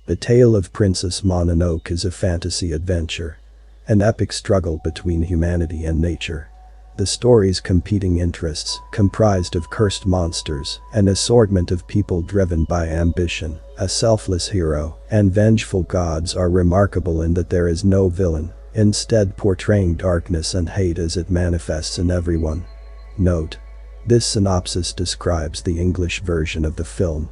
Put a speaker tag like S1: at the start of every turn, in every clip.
S1: The tale of Princess Mononoke is a fantasy adventure, an epic struggle between humanity and nature. The story's competing interests, comprised of cursed monsters, an assortment of people driven by ambition, a selfless hero, and vengeful gods are remarkable in that there is no villain, instead portraying darkness and hate as it manifests in everyone. Note: this synopsis describes the English version of the film.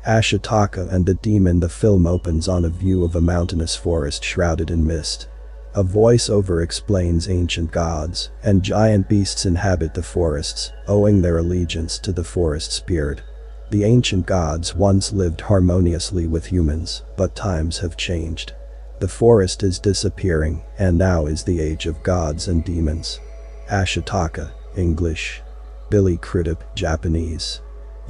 S1: Ashitaka and the Demon. The film opens on a view of a mountainous forest shrouded in mist. A voiceover explains ancient gods and giant beasts inhabit the forests, owing their allegiance to the forest spirit. The ancient gods once lived harmoniously with humans, but times have changed. The forest is disappearing, and now is the age of gods and demons. Ashitaka, English. Billy Crudup, Japanese.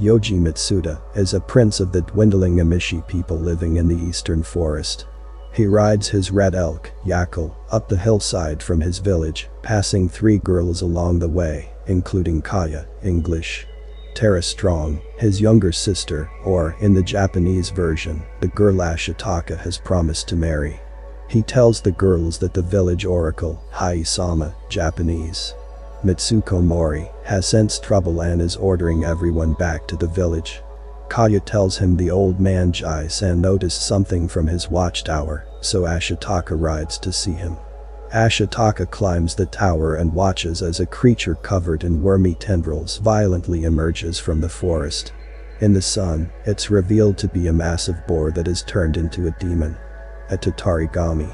S1: Yoji Mitsuda is a prince of the dwindling Amishi people living in the eastern forest. He rides his red elk, Yakel, up the hillside from his village, passing 3 girls along the way, including Kaya, English. Tara Strong, his younger sister, or, in the Japanese version, the girl Ashitaka has promised to marry. He tells the girls that the village oracle, Hai-sama, Japanese. Mitsuko Mori, has sensed trouble and is ordering everyone back to the village. Kaya tells him the old man Jai-san noticed something from his watchtower, so Ashitaka rides to see him. Ashitaka climbs the tower and watches as a creature covered in wormy tendrils violently emerges from the forest. In the sun, it's revealed to be a massive boar that is turned into a demon. A Tatarigami.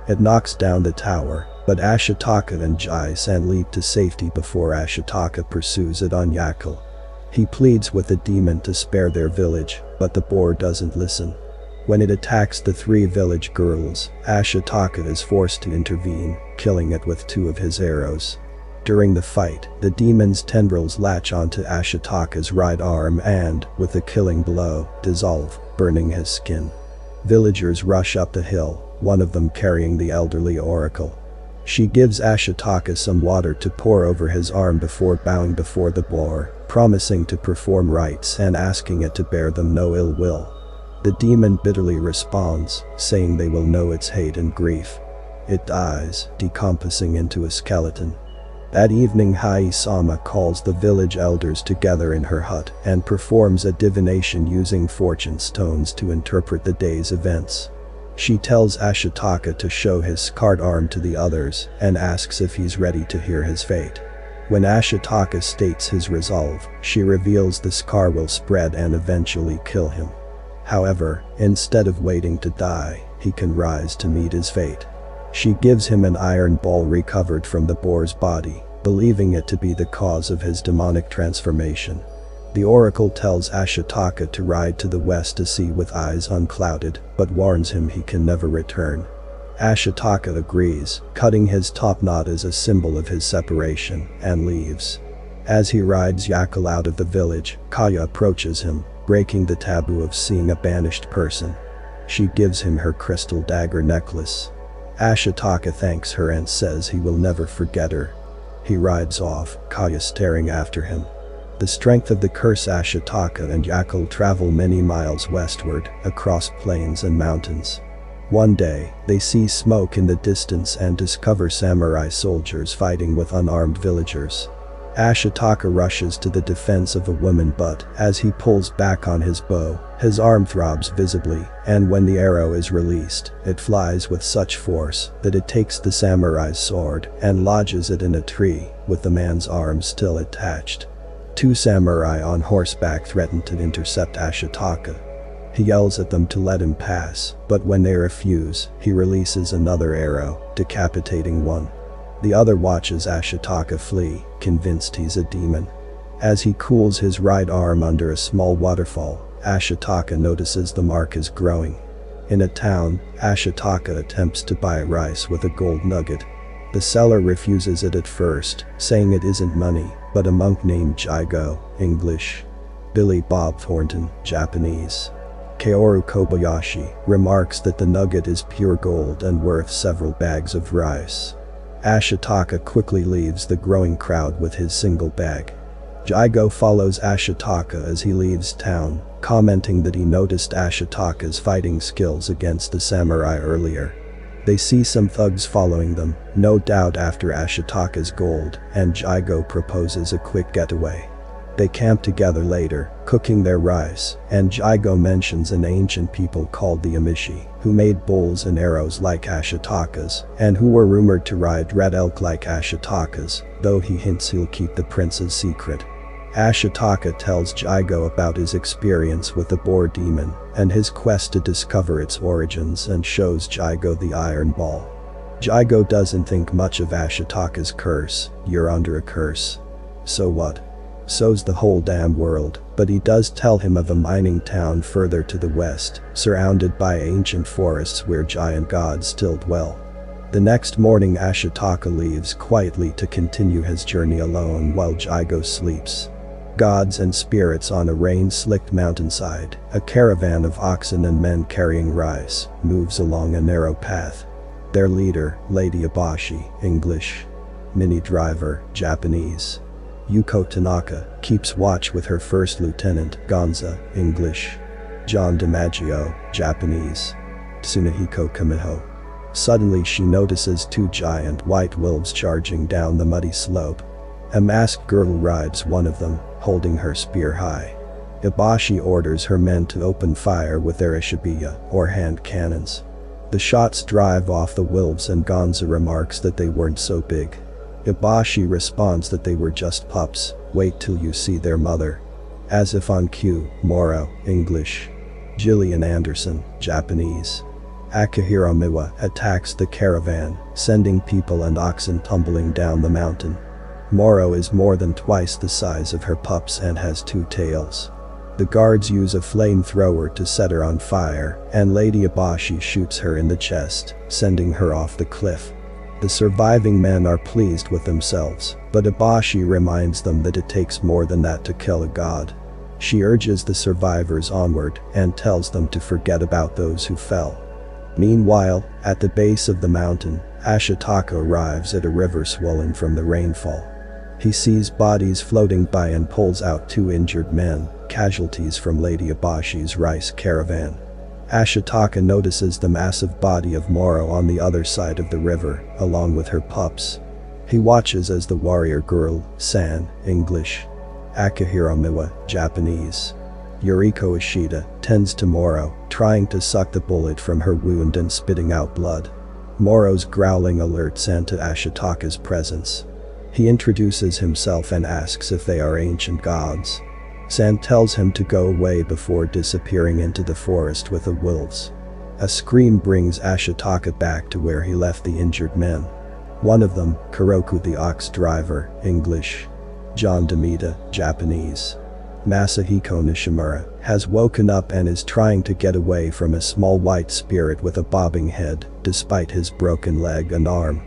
S1: It knocks down the tower, but Ashitaka and Jai-san leap to safety before Ashitaka pursues it on Yakel. He pleads with the demon to spare their village, but the boar doesn't listen. When it attacks the 3 village girls, Ashitaka is forced to intervene, killing it with 2 of his arrows. During the fight, the demon's tendrils latch onto Ashitaka's right arm and, with a killing blow, dissolve, burning his skin. Villagers rush up the hill, one of them carrying the elderly oracle. She gives Ashitaka some water to pour over his arm before bowing before the boar, promising to perform rites and asking it to bear them no ill will. The demon bitterly responds, saying they will know its hate and grief. It dies, decomposing into a skeleton. That evening Hai-sama calls the village elders together in her hut and performs a divination using fortune stones to interpret the day's events. She tells Ashitaka to show his scarred arm to the others and asks if he's ready to hear his fate. When Ashitaka states his resolve, she reveals the scar will spread and eventually kill him. However, instead of waiting to die, he can rise to meet his fate. She gives him an iron ball recovered from the boar's body, believing it to be the cause of his demonic transformation. The oracle tells Ashitaka to ride to the west to see with eyes unclouded, but warns him he can never return. Ashitaka agrees, cutting his top knot as a symbol of his separation, and leaves. As he rides Yakel out of the village, Kaya approaches him, breaking the taboo of seeing a banished person. She gives him her crystal dagger necklace. Ashitaka thanks her and says he will never forget her. He rides off, Kaya staring after him. The strength of the curse. Ashitaka and Yakel travel many miles westward, across plains and mountains. One day, they see smoke in the distance and discover samurai soldiers fighting with unarmed villagers. Ashitaka rushes to the defense of a woman, but as he pulls back on his bow, his arm throbs visibly, and when the arrow is released, it flies with such force that it takes the samurai's sword and lodges it in a tree, with the man's arm still attached. 2 samurai on horseback threaten to intercept Ashitaka. He yells at them to let him pass, but when they refuse, he releases another arrow, decapitating one. The other watches Ashitaka flee, convinced he's a demon. As he cools his right arm under a small waterfall, Ashitaka notices the mark is growing. In a town, Ashitaka attempts to buy rice with a gold nugget. The seller refuses it at first, saying it isn't money, but a monk named Jigo, English. Billy Bob Thornton, Japanese. Kaoru Kobayashi remarks that the nugget is pure gold and worth several bags of rice. Ashitaka quickly leaves the growing crowd with his single bag. Jigo follows Ashitaka as he leaves town, commenting that he noticed Ashitaka's fighting skills against the samurai earlier. They see some thugs following them, no doubt after Ashitaka's gold, and Jigo proposes a quick getaway. They camp together later, cooking their rice, and Jigo mentions an ancient people called the Amishi, who made bows and arrows like Ashitaka's, and who were rumored to ride red elk like Ashitaka's, though he hints he'll keep the prince's secret. Ashitaka tells Jigo about his experience with the boar demon, and his quest to discover its origins, and shows Jigo the iron ball. Jigo doesn't think much of Ashitaka's curse. "You're under a curse." "So what?" "So's the whole damn world," but he does tell him of a mining town further to the west, surrounded by ancient forests where giant gods still dwell. The next morning Ashitaka leaves quietly to continue his journey alone while Jigo sleeps. Gods and spirits on a rain-slicked mountainside, a caravan of oxen and men carrying rice, moves along a narrow path. Their leader, Lady Abashi, English. Mini driver, Japanese. Yuko Tanaka, keeps watch with her first lieutenant, Gonza, English. John DiMaggio, Japanese. Tsunehiko Kamiho. Suddenly she notices two giant white wolves charging down the muddy slope. A masked girl rides one of them, holding her spear high. Ibashi orders her men to open fire with their ishibiya, or hand cannons. The shots drive off the wolves and Gonza remarks that they weren't so big. Ibashi responds that they were just pups, wait till you see their mother. As if on cue, Moro, English. Gillian Anderson, Japanese. Akihiro Miwa attacks the caravan, sending people and oxen tumbling down the mountain. Moro is more than twice the size of her pups and has two tails. The guards use a flamethrower to set her on fire, and Lady Abashi shoots her in the chest, sending her off the cliff. The surviving men are pleased with themselves, but Abashi reminds them that it takes more than that to kill a god. She urges the survivors onward and tells them to forget about those who fell. Meanwhile, at the base of the mountain, Ashitaka arrives at a river swollen from the rainfall. He sees bodies floating by and pulls out two injured men, casualties from Lady Abashi's rice caravan. Ashitaka notices the massive body of Moro on the other side of the river, along with her pups. He watches as the warrior girl, San, English. Akihiro Miwa, Japanese. Yuriko Ishida, tends to Moro, trying to suck the bullet from her wound and spitting out blood. Moro's growling alerts San to Ashitaka's presence. He introduces himself and asks if they are ancient gods. San tells him to go away before disappearing into the forest with the wolves. A scream brings Ashitaka back to where he left the injured men. One of them, Kuroku the ox driver, English. John Demita, Japanese. Masahiko Nishimura, has woken up and is trying to get away from a small white spirit with a bobbing head, despite his broken leg and arm.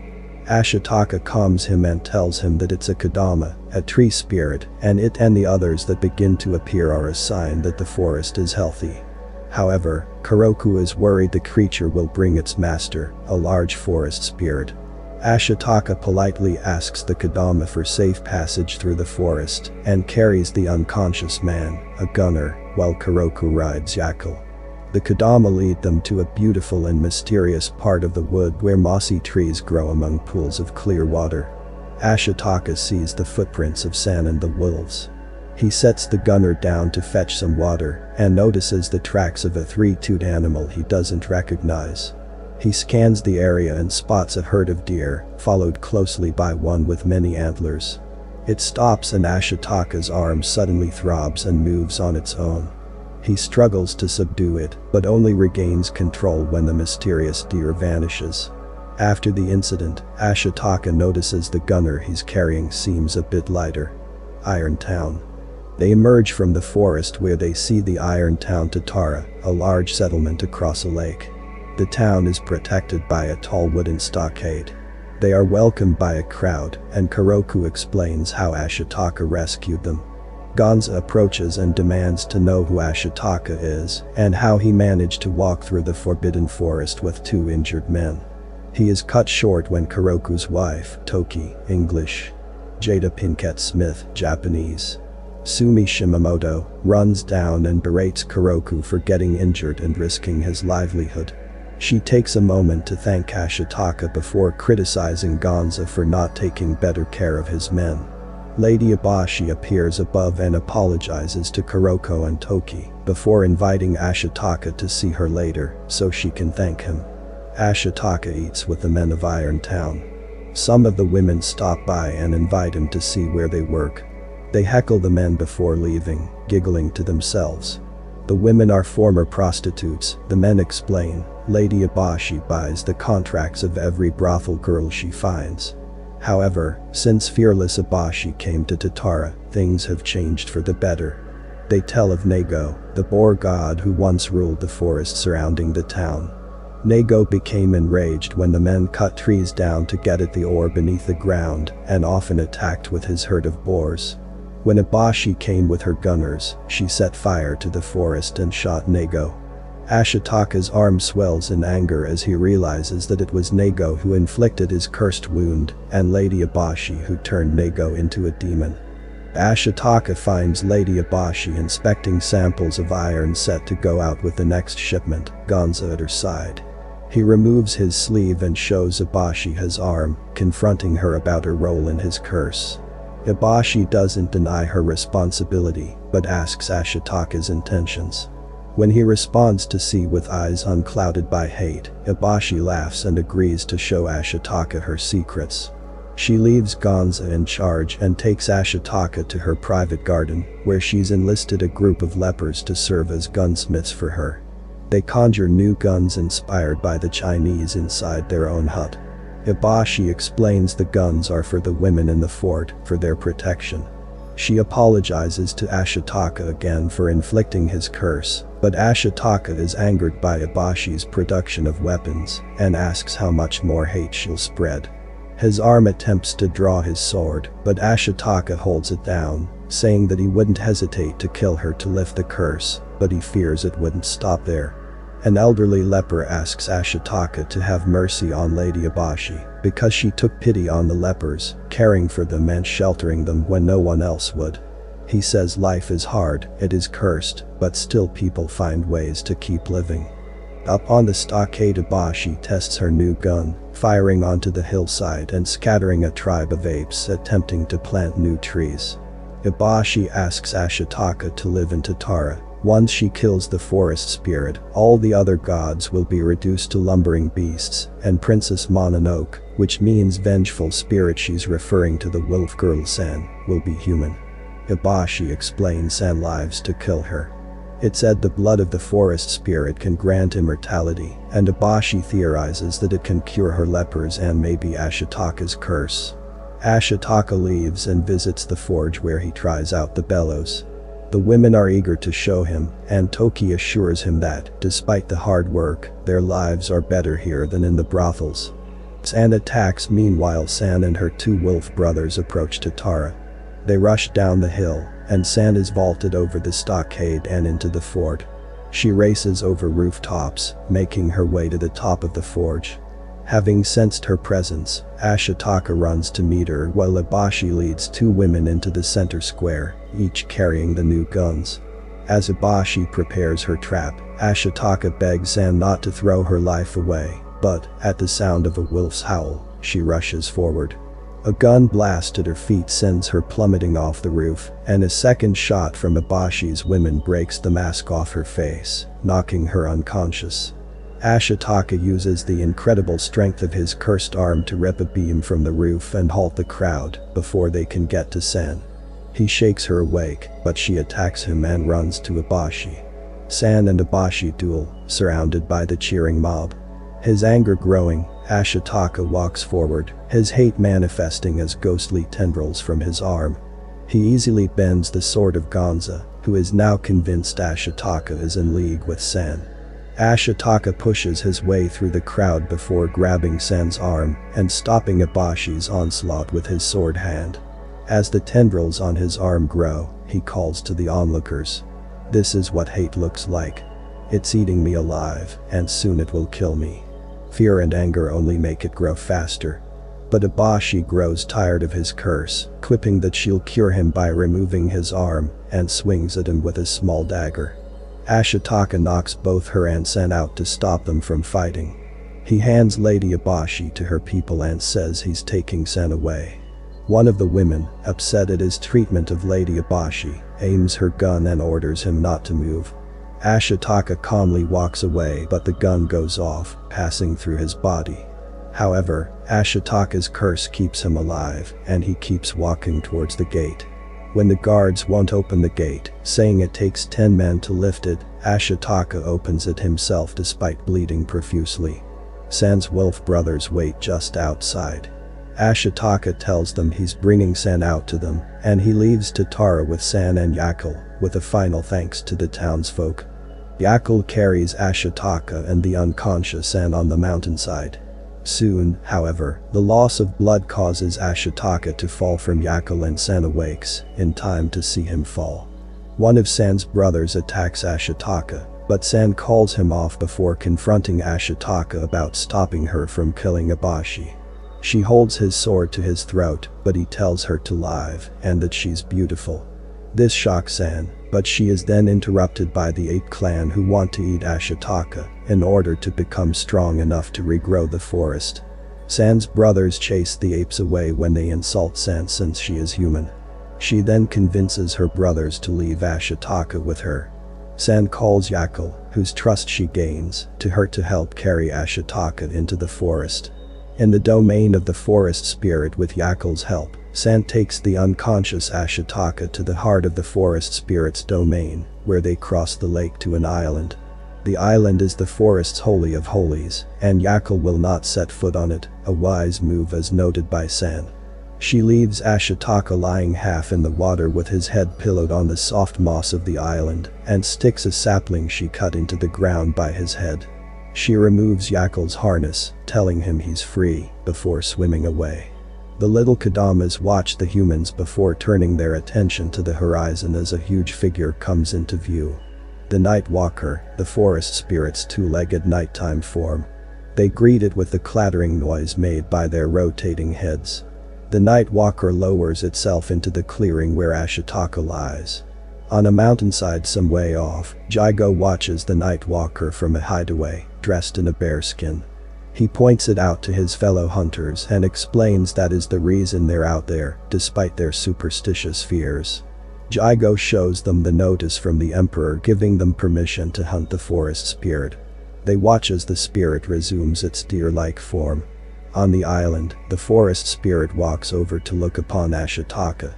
S1: Ashitaka calms him and tells him that it's a Kodama, a tree spirit, and it and the others that begin to appear are a sign that the forest is healthy. However, Kuroku is worried the creature will bring its master, a large forest spirit. Ashitaka politely asks the Kodama for safe passage through the forest and carries the unconscious man, a gunner, while Kuroku rides Yakul. The Kodama lead them to a beautiful and mysterious part of the wood where mossy trees grow among pools of clear water. Ashitaka sees the footprints of San and the wolves. He sets the gunner down to fetch some water and notices the tracks of a three-toed animal he doesn't recognize. He scans the area and spots a herd of deer, followed closely by one with many antlers. It stops and Ashitaka's arm suddenly throbs and moves on its own. He struggles to subdue it, but only regains control when the mysterious deer vanishes. After the incident, Ashitaka notices the gunner he's carrying seems a bit lighter. Iron Town. They emerge from the forest where they see the Iron Town Tatara, a large settlement across a lake. The town is protected by a tall wooden stockade. They are welcomed by a crowd, and Kuroku explains how Ashitaka rescued them. Gonza approaches and demands to know who Ashitaka is, and how he managed to walk through the forbidden forest with two injured men. He is cut short when Kuroku's wife, Toki, English. Jada Pinkett Smith, Japanese. Sumi Shimamoto, runs down and berates Kuroku for getting injured and risking his livelihood. She takes a moment to thank Ashitaka before criticizing Gonza for not taking better care of his men. Lady Abashi appears above and apologizes to Kuroko and Toki before inviting Ashitaka to see her later so she can thank him. Ashitaka eats with the men of Iron Town. Some of the women stop by and invite him to see where they work. They heckle the men before leaving, giggling to themselves. The women are former prostitutes, the men explain. Lady Abashi buys the contracts of every brothel girl she finds. However, since fearless Abashi came to Tatara, things have changed for the better. They tell of Nago, the boar god who once ruled the forest surrounding the town. Nago became enraged when the men cut trees down to get at the ore beneath the ground and often attacked with his herd of boars. When Abashi came with her gunners, she set fire to the forest and shot Nago. Ashitaka's arm swells in anger as he realizes that it was Nago who inflicted his cursed wound and Lady Abashi who turned Nago into a demon. Ashitaka finds Lady Abashi inspecting samples of iron set to go out with the next shipment, Gonza at her side. He removes his sleeve and shows Abashi his arm, confronting her about her role in his curse. Abashi doesn't deny her responsibility, but asks Ashitaka's intentions. When he responds to see with eyes unclouded by hate, Abashi laughs and agrees to show Ashitaka her secrets. She leaves Gonza in charge and takes Ashitaka to her private garden, where she's enlisted a group of lepers to serve as gunsmiths for her. They conjure new guns inspired by the Chinese inside their own hut. Abashi explains the guns are for the women in the fort, for their protection. She apologizes to Ashitaka again for inflicting his curse, but Ashitaka is angered by Abashi's production of weapons and asks how much more hate she'll spread. His arm attempts to draw his sword, but Ashitaka holds it down, saying that he wouldn't hesitate to kill her to lift the curse, but he fears it wouldn't stop there. An elderly leper asks Ashitaka to have mercy on Lady Abashi because she took pity on the lepers, caring for them and sheltering them when no one else would. He says life is hard, it is cursed, but still people find ways to keep living. Up on the stockade, Abashi tests her new gun, firing onto the hillside and scattering a tribe of apes attempting to plant new trees. Abashi asks Ashitaka to live in Tatara. Once she kills the forest spirit, all the other gods will be reduced to lumbering beasts, and Princess Mononoke, which means vengeful spirit, she's referring to the wolf girl San, will be human. Abashi explains San lives to kill her. It said the blood of the forest spirit can grant immortality, and Abashi theorizes that it can cure her lepers and maybe Ashitaka's curse. Ashitaka leaves and visits the forge where he tries out the bellows. The women are eager to show him, and Toki assures him that, despite the hard work, their lives are better here than in the brothels. San attacks. Meanwhile, San and her two wolf brothers approach Tatara. They rush down the hill, and San is vaulted over the stockade and into the fort. She races over rooftops, making her way to the top of the forge. Having sensed her presence, Ashitaka runs to meet her while Abashi leads two women into the center square, each carrying the new guns. As Abashi prepares her trap, Ashitaka begs San not to throw her life away, but, at the sound of a wolf's howl, she rushes forward. A gun blast at her feet sends her plummeting off the roof, and a second shot from Abashi's women breaks the mask off her face, knocking her unconscious. Ashitaka uses the incredible strength of his cursed arm to rip a beam from the roof and halt the crowd before they can get to San. He shakes her awake, but she attacks him and runs to Abashi. San and Abashi duel, surrounded by the cheering mob. His anger growing, Ashitaka walks forward, his hate manifesting as ghostly tendrils from his arm. He easily bends the sword of Gonza, who is now convinced Ashitaka is in league with San. Ashitaka pushes his way through the crowd before grabbing San's arm and stopping Abashi's onslaught with his sword hand. As the tendrils on his arm grow, he calls to the onlookers. This is what hate looks like. It's eating me alive, and soon it will kill me. Fear and anger only make it grow faster. But Ibashi grows tired of his curse, quipping that she'll cure him by removing his arm, and swings at him with his small dagger. Ashitaka knocks both her and Sen out to stop them from fighting. He hands Lady Ibashi to her people and says he's taking Sen away. One of the women, upset at his treatment of Lady Ibashi, aims her gun and orders him not to move. Ashitaka calmly walks away, but the gun goes off, passing through his body. However, Ashitaka's curse keeps him alive, and he keeps walking towards the gate. When the guards won't open the gate, saying it takes 10 men to lift it, Ashitaka opens it himself despite bleeding profusely. Sen's wolf brothers wait just outside. Ashitaka tells them he's bringing Sen out to them, and he leaves to Tara with Sen and Yakel, with a final thanks to the townsfolk. Yakel carries Ashitaka and the unconscious Sen on the mountainside. Soon, however, the loss of blood causes Ashitaka to fall from Yakel and Sen awakes, in time to see him fall. One of Sen's brothers attacks Ashitaka, but Sen calls him off before confronting Ashitaka about stopping her from killing Ibashi. She holds his sword to his throat, but he tells her to live, and that she's beautiful. This shocks Sen, but she is then interrupted by the ape clan who want to eat Ashitaka, in order to become strong enough to regrow the forest. Sen's brothers chase the apes away when they insult Sen since she is human. She then convinces her brothers to leave Ashitaka with her. Sen calls Yakel, whose trust she gains, to her to help carry Ashitaka into the forest. In the domain of the forest spirit with Yakel's help, Sen takes the unconscious Ashitaka to the heart of the forest spirit's domain, where they cross the lake to an island. The island is the forest's holy of holies, and Yakel will not set foot on it, a wise move as noted by Sen. She leaves Ashitaka lying half in the water with his head pillowed on the soft moss of the island, and sticks a sapling she cut into the ground by his head. She removes Yakel's harness, telling him he's free, before swimming away. The little Kadamas watch the humans before turning their attention to the horizon as a huge figure comes into view. The Night Walker, the forest spirit's two-legged nighttime form. They greet it with the clattering noise made by their rotating heads. The Night Walker lowers itself into the clearing where Ashitaka lies. On a mountainside some way off, Jigo watches the Night Walker from a hideaway, dressed in a bearskin. He points it out to his fellow hunters and explains that is the reason they're out there, despite their superstitious fears. Jigo shows them the notice from the Emperor giving them permission to hunt the forest spirit. They watch as the spirit resumes its deer-like form. On the island, the forest spirit walks over to look upon Ashitaka.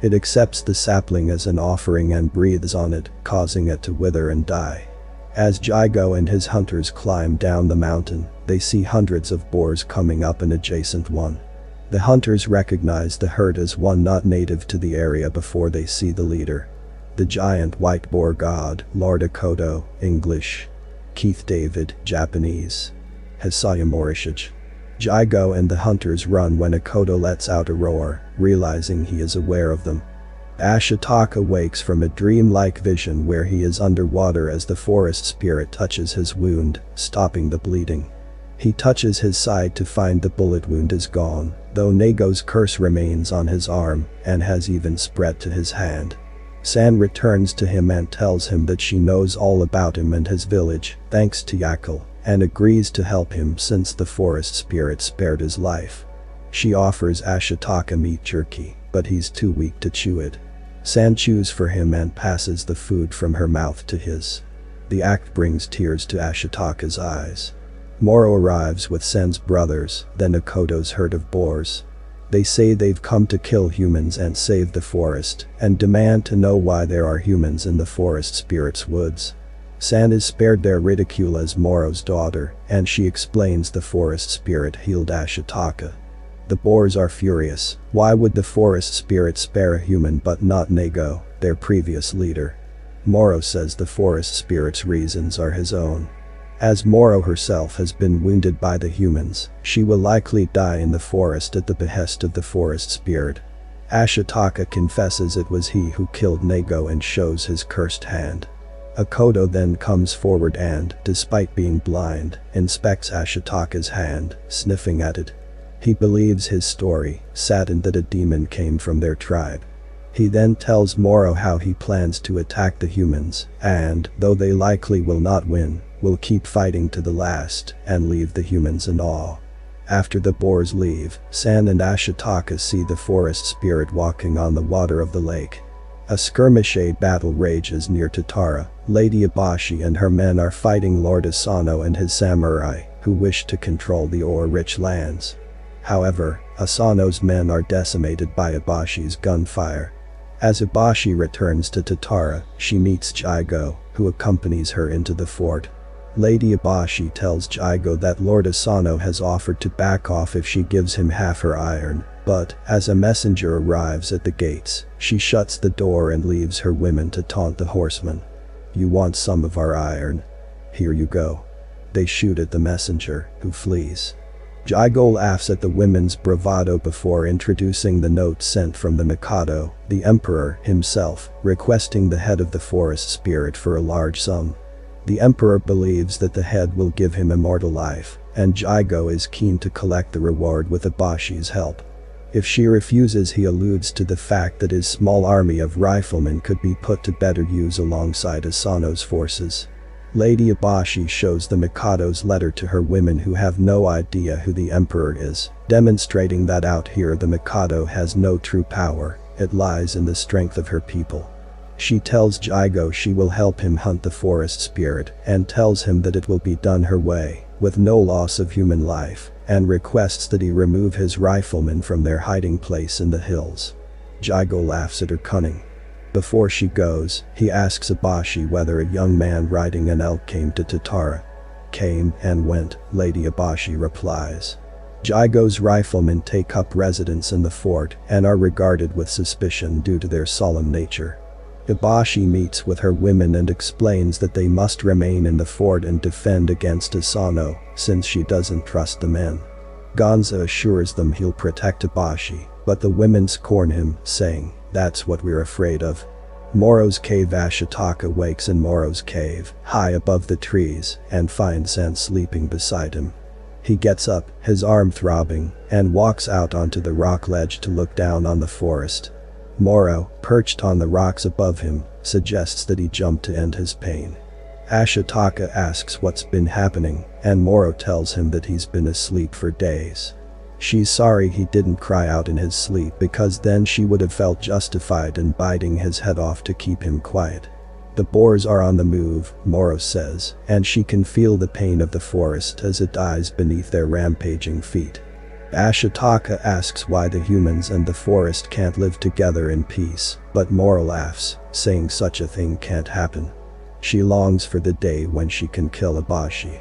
S1: It accepts the sapling as an offering and breathes on it, causing it to wither and die. As Jigo and his hunters climb down the mountain, they see hundreds of boars coming up an adjacent one. The hunters recognize the herd as one not native to the area before they see the leader. The giant white boar god, Lord Akodo, English. Keith David, Japanese. Hisaya Morishige. Jigo and the hunters run when Akodo lets out a roar, realizing he is aware of them. Ashitaka wakes from a dream-like vision where he is underwater as the forest spirit touches his wound, stopping the bleeding. He touches his side to find the bullet wound is gone, though Nego's curse remains on his arm and has even spread to his hand. San returns to him and tells him that she knows all about him and his village, thanks to Yakel, and agrees to help him since the forest spirit spared his life. She offers Ashitaka meat jerky, but he's too weak to chew it. San chews for him and passes the food from her mouth to his. The act brings tears to Ashitaka's eyes. Moro arrives with Sen's brothers, then Akodo's herd of boars. They say they've come to kill humans and save the forest, and demand to know why there are humans in the forest spirit's woods. San is spared their ridicule as Moro's daughter, and she explains the forest spirit healed Ashitaka. The boars are furious. Why would the forest spirit spare a human but not Nego, their previous leader? Moro says the forest spirit's reasons are his own. As Moro herself has been wounded by the humans, she will likely die in the forest at the behest of the forest spirit. Ashitaka confesses it was he who killed Nego and shows his cursed hand. Akodo then comes forward and, despite being blind, inspects Ashitaka's hand, sniffing at it. He believes his story, saddened that a demon came from their tribe. He then tells Moro how he plans to attack the humans, and, though they likely will not win, will keep fighting to the last and leave the humans in awe. After the boars leave, San and Ashitaka see the forest spirit walking on the water of the lake. A skirmish battle rages near Tatara. Lady Ibashi and her men are fighting Lord Asano and his samurai, who wish to control the ore-rich lands. However, Asano's men are decimated by Ibashi's gunfire. As Ibashi returns to Tatara, she meets Jigo, who accompanies her into the fort. Lady Ibashi tells Jigo that Lord Asano has offered to back off if she gives him half her iron, but, as a messenger arrives at the gates, she shuts the door and leaves her women to taunt the horsemen. "You want some of our iron? Here you go." They shoot at the messenger, who flees. Jigo laughs at the women's bravado before introducing the note sent from the Mikado, the emperor himself, requesting the head of the forest spirit for a large sum. The emperor believes that the head will give him immortal life, and Jigo is keen to collect the reward with Ibashi's help. If she refuses, he alludes to the fact that his small army of riflemen could be put to better use alongside Asano's forces. Lady Ibashi shows the Mikado's letter to her women, who have no idea who the emperor is, demonstrating that out here the Mikado has no true power, it lies in the strength of her people. She tells Jigo she will help him hunt the forest spirit and tells him that it will be done her way, with no loss of human life, and requests that he remove his riflemen from their hiding place in the hills. Jigo laughs at her cunning. Before she goes, he asks Ibashi whether a young man riding an elk came to Tatara. "Came and went," Lady Ibashi replies. Jigo's riflemen take up residence in the fort and are regarded with suspicion due to their solemn nature. Ibashi meets with her women and explains that they must remain in the fort and defend against Asano, since she doesn't trust the men. Gonza assures them he'll protect Ibashi, but the women scorn him, saying, "That's what we're afraid of." Moro's cave. Ashitaka wakes in Moro's cave, high above the trees, and finds San sleeping beside him. He gets up, his arm throbbing, and walks out onto the rock ledge to look down on the forest. Moro, perched on the rocks above him, suggests that he jump to end his pain. Ashitaka asks what's been happening, and Moro tells him that he's been asleep for days. She's sorry he didn't cry out in his sleep, because then she would have felt justified in biting his head off to keep him quiet. The boars are on the move, Moro says, and she can feel the pain of the forest as it dies beneath their rampaging feet. Ashitaka asks why the humans and the forest can't live together in peace, but Moro laughs, saying such a thing can't happen. She longs for the day when she can kill Ibashi.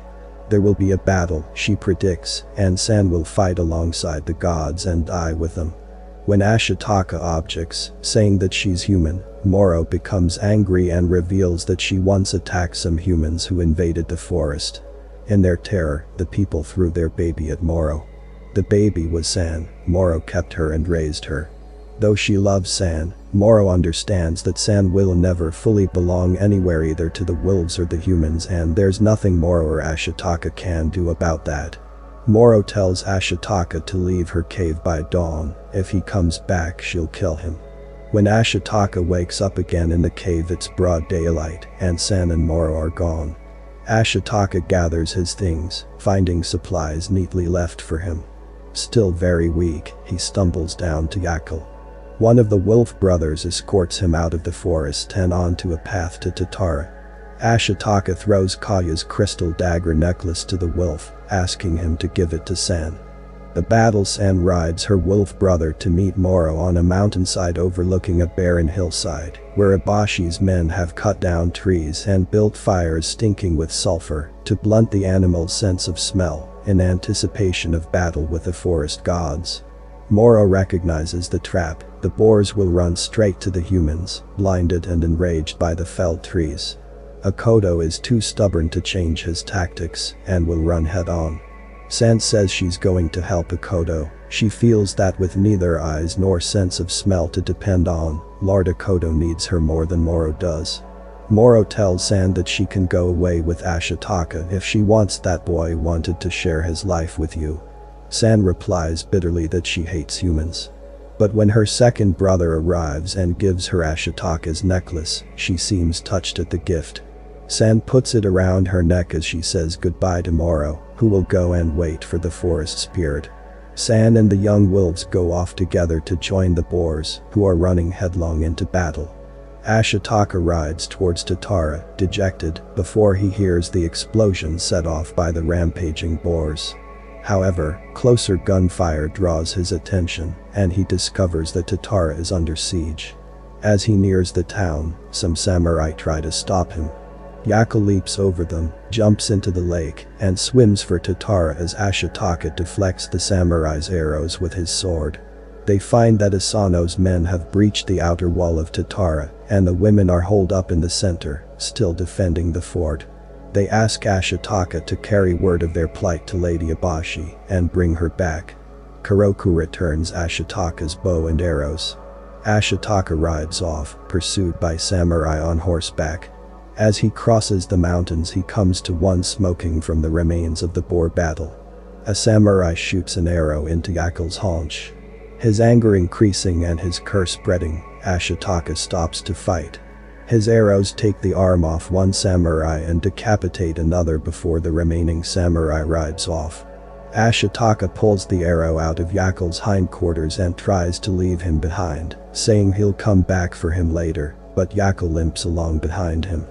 S1: There will be a battle, she predicts, and San will fight alongside the gods and die with them. When Ashitaka objects, saying that she's human, Moro becomes angry and reveals that she once attacked some humans who invaded the forest. In their terror, the people threw their baby at Moro. The baby was San. Moro kept her and raised her. Though she loves San, Moro understands that San will never fully belong anywhere, either to the wolves or the humans, and there's nothing Moro or Ashitaka can do about that. Moro tells Ashitaka to leave her cave by dawn. If he comes back, she'll kill him. When Ashitaka wakes up again in the cave, it's broad daylight, and San and Moro are gone. Ashitaka gathers his things, finding supplies neatly left for him. Still very weak, he stumbles down to Yakul. One of the wolf brothers escorts him out of the forest and onto a path to Tatara. Ashitaka throws Kaya's crystal dagger necklace to the wolf, asking him to give it to San. The battle. San rides her wolf brother to meet Moro on a mountainside overlooking a barren hillside, where Ibashi's men have cut down trees and built fires stinking with sulfur to blunt the animal's sense of smell, in anticipation of battle with the forest gods. Moro recognizes the trap. The boars will run straight to the humans, blinded and enraged by the felled trees. Akodo is too stubborn to change his tactics and will run head-on. San says she's going to help Akodo. She feels that with neither eyes nor sense of smell to depend on, Lord Akodo needs her more than Moro does. Moro tells San that she can go away with Ashitaka if she wants. That boy wanted to share his life with you. San replies bitterly that she hates humans. But when her second brother arrives and gives her Ashitaka's necklace, she seems touched at the gift. San puts it around her neck as she says goodbye to Moro, who will go and wait for the forest spirit. San and the young wolves go off together to join the boars, who are running headlong into battle. Ashitaka rides towards Tatara, dejected, before he hears the explosion set off by the rampaging boars. However, closer gunfire draws his attention, and he discovers that Tatara is under siege. As he nears the town, some samurai try to stop him. Yako leaps over them, jumps into the lake, and swims for Tatara as Ashitaka deflects the samurai's arrows with his sword. They find that Asano's men have breached the outer wall of Tatara, and the women are holed up in the center, still defending the fort. They ask Ashitaka to carry word of their plight to Lady Abashi and bring her back. Kuroku returns Ashitaka's bow and arrows. Ashitaka rides off, pursued by samurai on horseback. As he crosses the mountains, he comes to one smoking from the remains of the boar battle. A samurai shoots an arrow into Yako's haunch. His anger increasing and his curse spreading, Ashitaka stops to fight. His arrows take the arm off one samurai and decapitate another before the remaining samurai rides off. Ashitaka pulls the arrow out of Yako's hindquarters and tries to leave him behind, saying he'll come back for him later, but Yako limps along behind him.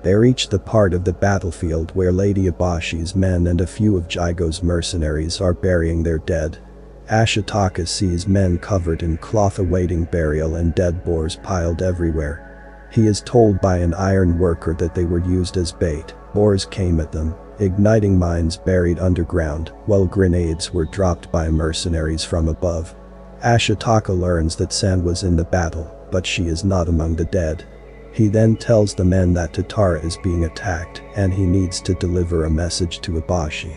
S1: They reach the part of the battlefield where Lady Abashi's men and a few of Jigo's mercenaries are burying their dead. Ashitaka sees men covered in cloth awaiting burial and dead boars piled everywhere. He is told by an iron worker that they were used as bait. Boars came at them, igniting mines buried underground, while grenades were dropped by mercenaries from above. Ashitaka learns that San was in the battle, but she is not among the dead. He then tells the men that Tatara is being attacked and he needs to deliver a message to Abashi.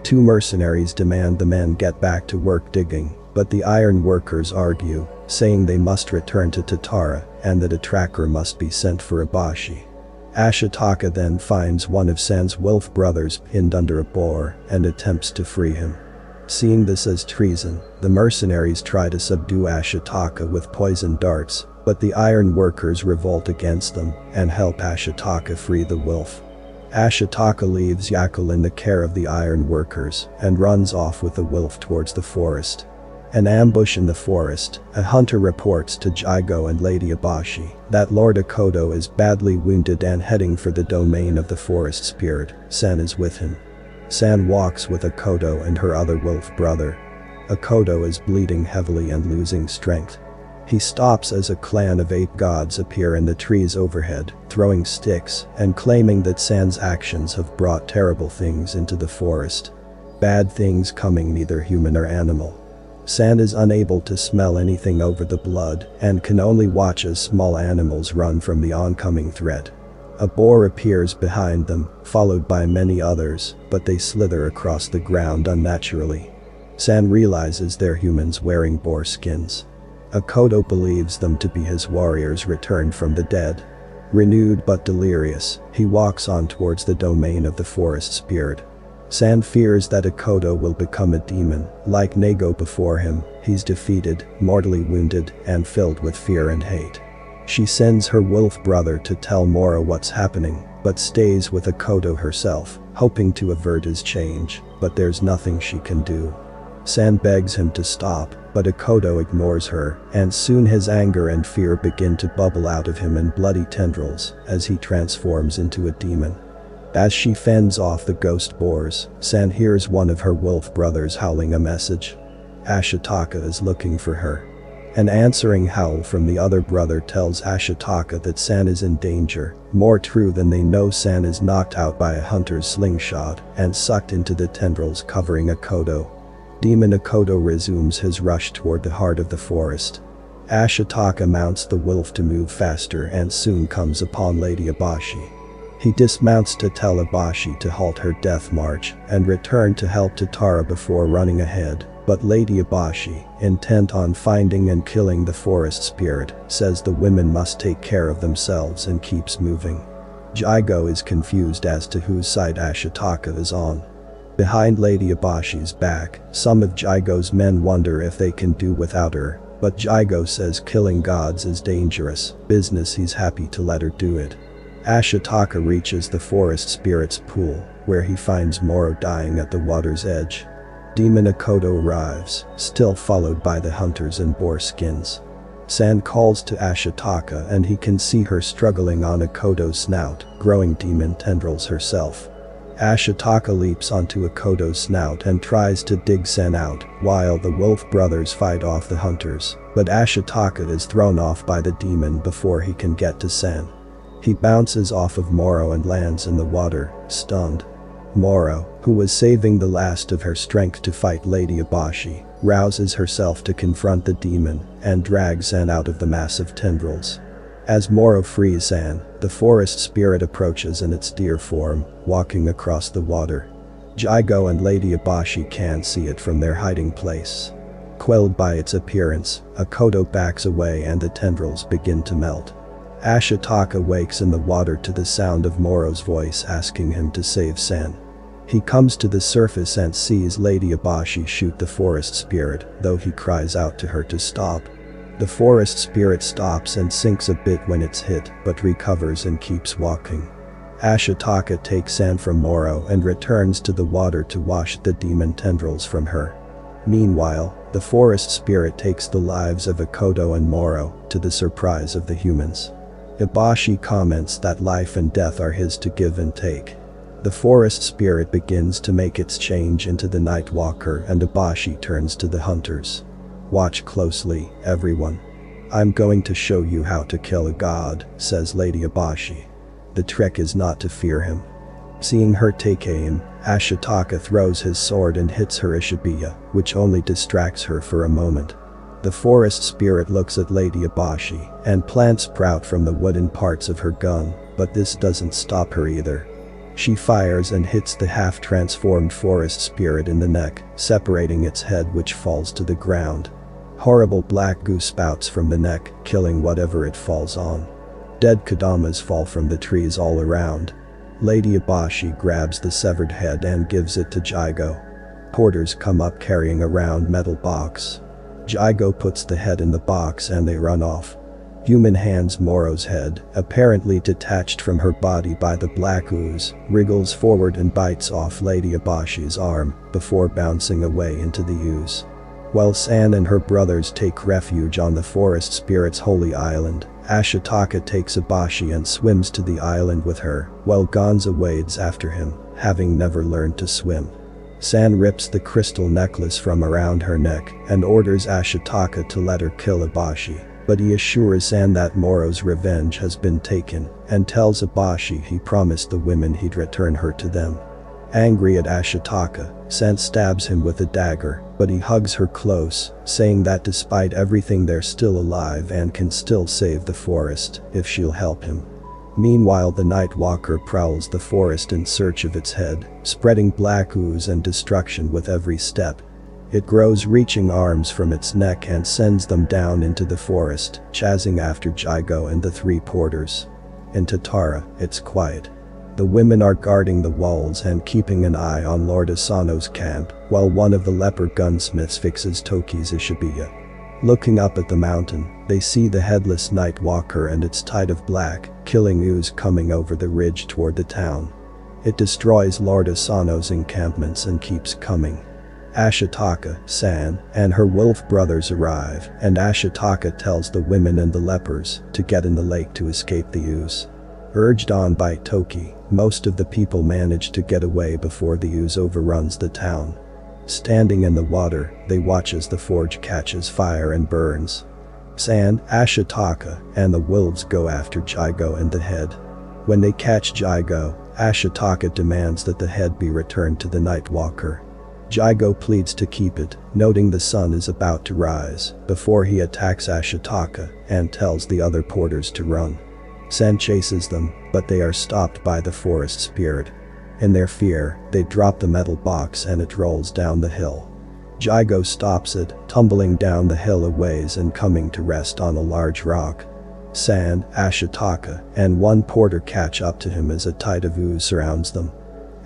S1: Two mercenaries demand the men get back to work digging, but the iron workers argue, saying they must return to Tatara and that a tracker must be sent for Abashi. Ashitaka then finds one of San's wolf brothers pinned under a boar and attempts to free him. Seeing this as treason, the mercenaries try to subdue Ashitaka with poison darts, but the iron workers revolt against them and help Ashitaka free the wolf. Ashitaka leaves Yako in the care of the iron workers and runs off with the wolf towards the forest. An ambush in the forest, a hunter reports to Jigo and Lady Abashi that Lord Akodo is badly wounded and heading for the domain of the forest spirit. San is with him. San walks with Akodo and her other wolf brother. Akodo is bleeding heavily and losing strength. He stops as a clan of 8 gods appear in the trees overhead, throwing sticks and claiming that San's actions have brought terrible things into the forest. Bad things coming neither human or animal. San is unable to smell anything over the blood and can only watch as small animals run from the oncoming threat. A boar appears behind them, followed by many others, but they slither across the ground unnaturally. San realizes they're humans wearing boar skins. Akodo believes them to be his warriors returned from the dead. Renewed but delirious, he walks on towards the domain of the forest spirit. San fears that Akodo will become a demon, like Nago before him. He's defeated, mortally wounded, and filled with fear and hate. She sends her wolf brother to tell Mora what's happening, but stays with Akodo herself, hoping to avert his change, but there's nothing she can do. San begs him to stop, but Akodo ignores her, and soon his anger and fear begin to bubble out of him in bloody tendrils as he transforms into a demon. As she fends off the ghost boars, San hears one of her wolf brothers howling a message. Ashitaka is looking for her. An answering howl from the other brother tells Ashitaka that San is in danger, more true than they know. San is knocked out by a hunter's slingshot and sucked into the tendrils covering Akodo. Demon Akodo resumes his rush toward the heart of the forest. Ashitaka mounts the wolf to move faster and soon comes upon Lady Abashi. He dismounts to tell Abashi to halt her death march and return to help Tatara before running ahead, but Lady Abashi, intent on finding and killing the forest spirit, says the women must take care of themselves and keeps moving. Jigo is confused as to whose side Ashitaka is on. Behind Lady Abashi's back, some of Jigo's men wonder if they can do without her, but Jigo says killing gods is dangerous business. He's happy to let her do it. Ashitaka reaches the forest spirit's pool, where he finds Moro dying at the water's edge. Demon Akodo arrives, still followed by the hunters in boar skins. San calls to Ashitaka and he can see her struggling on Akodo's snout, growing demon tendrils herself. Ashitaka leaps onto Akodo's snout and tries to dig San out, while the wolf brothers fight off the hunters, but Ashitaka is thrown off by the demon before he can get to San. He bounces off of Moro and lands in the water, stunned. Moro, who was saving the last of her strength to fight Lady Abashi, rouses herself to confront the demon and drags San out of the massive tendrils. As Moro frees San, the forest spirit approaches in its deer form, walking across the water. Jigo and Lady Abashi can't see it from their hiding place. Quelled by its appearance, Akodo backs away and the tendrils begin to melt. Ashitaka wakes in the water to the sound of Moro's voice asking him to save San. He comes to the surface and sees Lady Abashi shoot the forest spirit, though he cries out to her to stop. The forest spirit stops and sinks a bit when it's hit, but recovers and keeps walking. Ashitaka takes San from Moro and returns to the water to wash the demon tendrils from her. Meanwhile, the forest spirit takes the lives of Akodo and Moro, to the surprise of the humans. Abashi comments that life and death are his to give and take. The forest spirit begins to make its change into the Night Walker and Abashi turns to the hunters. Watch closely, everyone. I'm going to show you how to kill a god, says Lady Abashi. The trick is not to fear him. Seeing her take aim, Ashitaka throws his sword and hits her Ishibuya, which only distracts her for a moment. The forest spirit looks at Lady Abashi and plants sprout from the wooden parts of her gun, but this doesn't stop her either. She fires and hits the half-transformed forest spirit in the neck, separating its head, which falls to the ground. Horrible black goo spouts from the neck, killing whatever it falls on. Dead kodamas fall from the trees all around. Lady Abashi grabs the severed head and gives it to Jigo. Porters come up carrying a round metal box. Jigo puts the head in the box and they run off. Human hands Moro's head, apparently detached from her body by the black ooze, wriggles forward and bites off Lady Abashi's arm, before bouncing away into the ooze. While San and her brothers take refuge on the forest spirit's holy island, Ashitaka takes Abashi and swims to the island with her, while Gonza wades after him, having never learned to swim. San rips the crystal necklace from around her neck and orders Ashitaka to let her kill Abashi, but he assures San that Moro's revenge has been taken and tells Abashi he promised the women he'd return her to them. Angry at Ashitaka, San stabs him with a dagger, but he hugs her close, saying that despite everything they're still alive and can still save the forest if she'll help him. Meanwhile, the Night Walker prowls the forest in search of its head, spreading black ooze and destruction with every step. It grows reaching arms from its neck and sends them down into the forest, chasing after Jigo and the three porters. In Tatara, it's quiet. The women are guarding the walls and keeping an eye on Lord Asano's camp, while one of the leper gunsmiths fixes Toki's Ishibuya. Looking up at the mountain, they see the headless Night Walker and its tide of black, killing ooze coming over the ridge toward the town. It destroys Lord Asano's encampments and keeps coming. Ashitaka, San, and her wolf brothers arrive, and Ashitaka tells the women and the lepers to get in the lake to escape the ooze. Urged on by Toki, most of the people manage to get away before the ooze overruns the town. Standing in the water, they watch as the forge catches fire and burns. San, Ashitaka, and the wolves go after Jigo and the head. When they catch Jigo, Ashitaka demands that the head be returned to the Night Walker. Jigo pleads to keep it, noting the sun is about to rise, before he attacks Ashitaka and tells the other porters to run. San chases them, but they are stopped by the forest spirit. In their fear, they drop the metal box and it rolls down the hill. Jigo stops it, tumbling down the hill a ways and coming to rest on a large rock. San, Ashitaka, and one porter catch up to him as a tide of ooze surrounds them.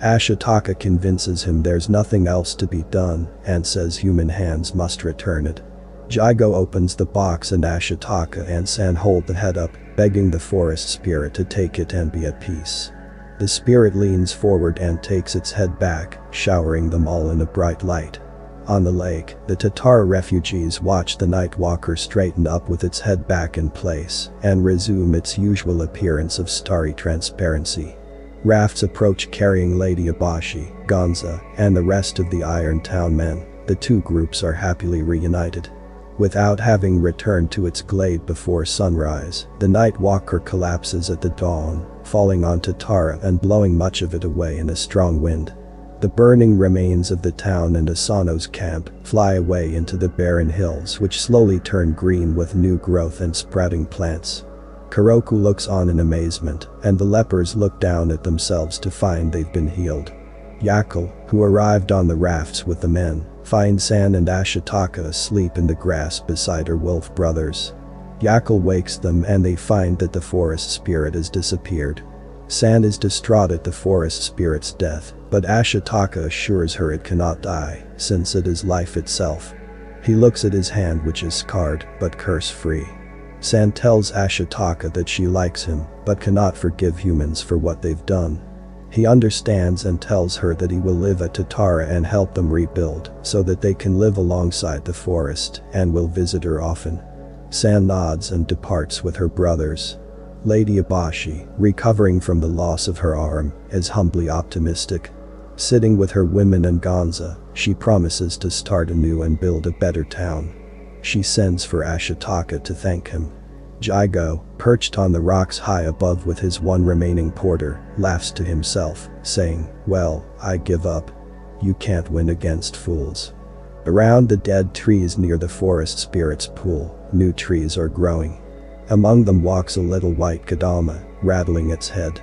S1: Ashitaka convinces him there's nothing else to be done and says human hands must return it. Jigo opens the box and Ashitaka and San hold the head up, begging the forest spirit to take it and be at peace. The spirit leans forward and takes its head back, showering them all in a bright light. On the lake, the Tatara refugees watch the Night Walker straighten up with its head back in place and resume its usual appearance of starry transparency. Rafts approach carrying Lady Abashi, Gonza, and the rest of the Iron Town men. The two groups are happily reunited. Without having returned to its glade before sunrise, the Night Walker collapses at the dawn, falling on Tatara and blowing much of it away in a strong wind. The burning remains of the town and Asano's camp fly away into the barren hills which slowly turn green with new growth and sprouting plants. Kuroku looks on in amazement, and the lepers look down at themselves to find they've been healed. Yakel, who arrived on the rafts with the men, finds San and Ashitaka asleep in the grass beside her wolf brothers. Yakel wakes them and they find that the forest spirit has disappeared. San is distraught at the forest spirit's death, but Ashitaka assures her it cannot die, since it is life itself. He looks at his hand which is scarred, but curse-free. San tells Ashitaka that she likes him, but cannot forgive humans for what they've done. He understands and tells her that he will live at Tatara and help them rebuild, so that they can live alongside the forest, and will visit her often. San nods and departs with her brothers. Lady Abashi, recovering from the loss of her arm, is humbly optimistic. Sitting with her women and Gonza, she promises to start anew and build a better town. She sends for Ashitaka to thank him. Jigo, perched on the rocks high above with his one remaining porter, laughs to himself, saying, "Well, I give up. You can't win against fools." Around the dead trees near the forest spirit's pool, new trees are growing. Among them walks a little white Kadama, rattling its head.